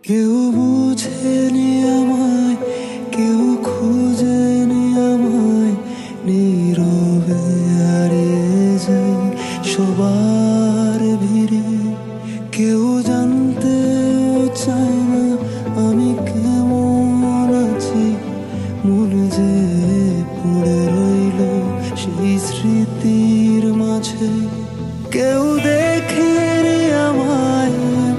কেউ বুঝেনি আমায়, কেউ খুঁজেনি আমায়, নীরবে হারিয়ে যাই সবার ভিড়ে। কেউ জানতেও চায় না আমি কেমন আছি, মন যে পড়ে রইল সেই স্মৃতির মাঝে। কেউ দেখেনি আমায়,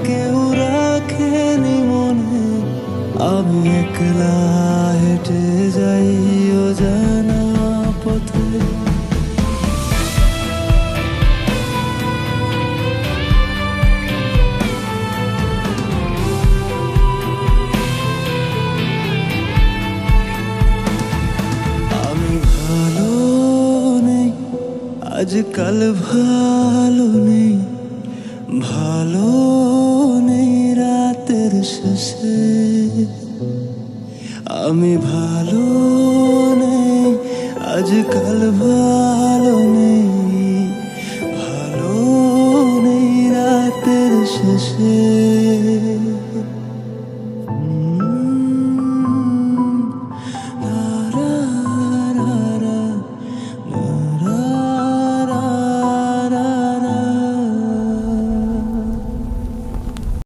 কেউ রাখেনি মনে, আমি একলা হেঁটে যাই অজানা পথে। আমি ভালো নেই, আজকাল ভালো নেই, ভালো নেই রাতের শেষে। আমি ভালো নেই, আজকাল ভালো নেই, ভালো নেই রাতের শেষে।